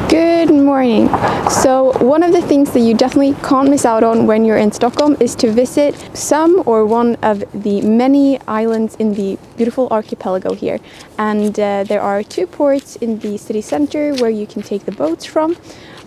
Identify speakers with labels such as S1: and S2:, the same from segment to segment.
S1: Good morning. So one of the things that you definitely can't miss out on when you're in Stockholm is to visit some or one of the many islands in the beautiful archipelago here. And there are two ports in the city center where you can take the boats from.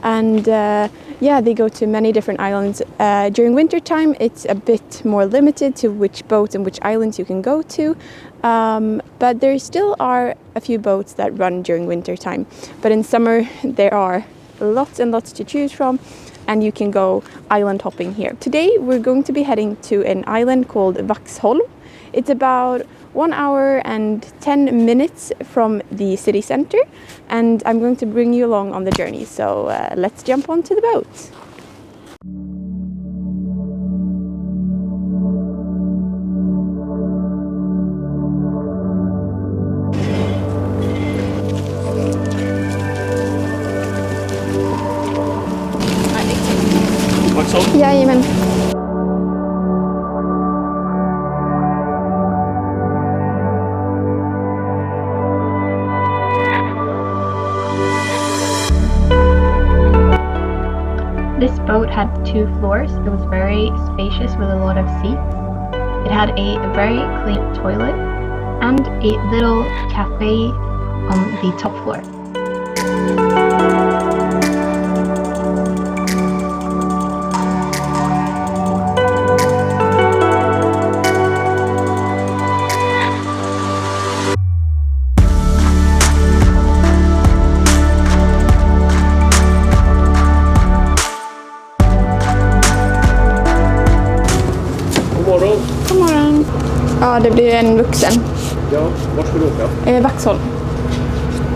S1: And they go to many different islands. During winter time, it's a bit more limited to which boats and which islands you can go to. But there still are a few boats that run during winter time. But in summer, there are lots and lots to choose from, and you can go island hopping here. Today, we're going to be heading to an island called Vaxholm. It's about 1 hour and 10 minutes from the city center, and I'm going to bring you along on the journey. So let's jump onto the boat. Jajamän.
S2: This boat had 2 floors. It was very spacious with a lot of seats. It had a very clean toilet and a little cafe on the top floor.
S1: God morgon. Ja, det blir en vuxen.
S3: Ja, var ska du åka?
S1: Vaxholm.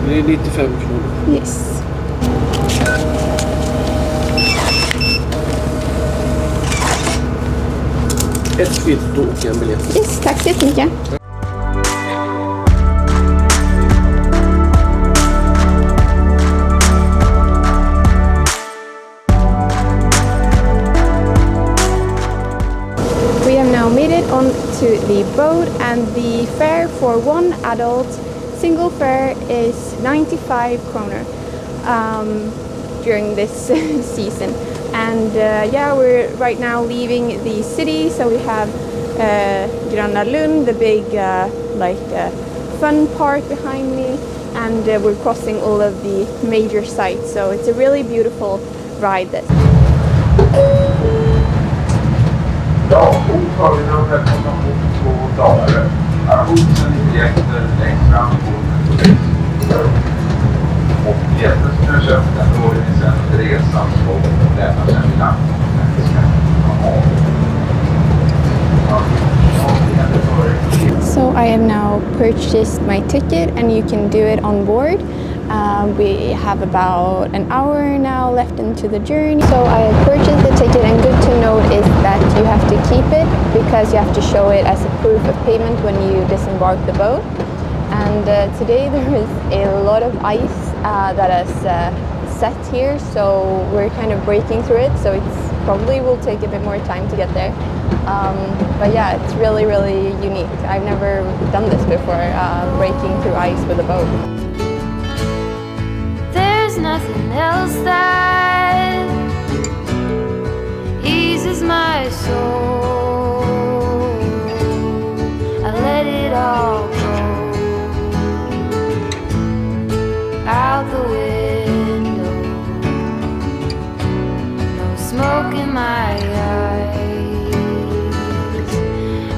S3: Det är 95 kronor.
S1: Yes.
S3: Ett kvitto och en biljett.
S1: Yes, tack så jättemycket. We have now made it on to the boat, and the fare for one adult single fare is 95 kronor during this season. And we're right now leaving the city, so we have Gröna Lund, the big fun park behind me, and we're crossing all of the major sites, so it's a really beautiful ride. This.
S4: Ja, mottagningsrummet kommer om 2 dagar. Arvodsen i biljetter längst fram på och biljetten som jag köpte då är det sen till resan och lämnar sen i land.
S1: So I have now purchased my ticket, and you can do it on board. We have about an hour now left into the journey. So I have purchased the ticket, and good to note is that you have to keep it because you have to show it as a proof of payment when you disembark the boat. And today there is a lot of ice that is set here, so we're kind of breaking through it, so it's probably will take a bit more time to get there. But yeah, it's really, really unique. I've never done this before, breaking through ice with a boat.
S5: There's nothing else that eases my soul. I let it all go out the window. No smoke in my eyes.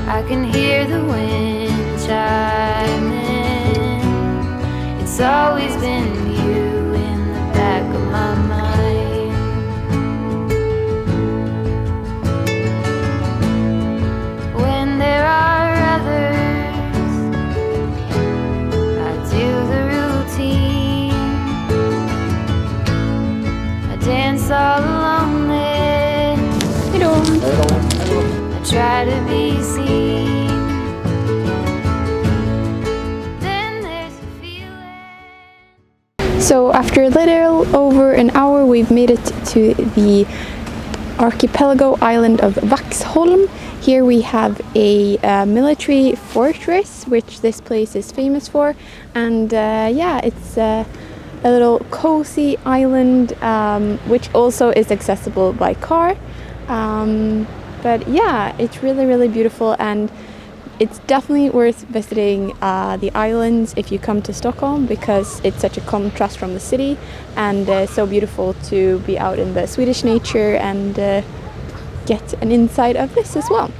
S5: I can hear the wind chiming. It's always been you in the back of my mind. When there are others, I do the routine. I dance all alone there. I try to be seen.
S1: So after a little over an hour, we've made it to the archipelago island of Vaxholm. Here we have a military fortress, which this place is famous for, and it's a little cozy island, which also is accessible by car. But yeah, it's really, really beautiful, and it's definitely worth visiting the islands if you come to Stockholm, because it's such a contrast from the city, and so beautiful to be out in the Swedish nature and get an insight of this as well.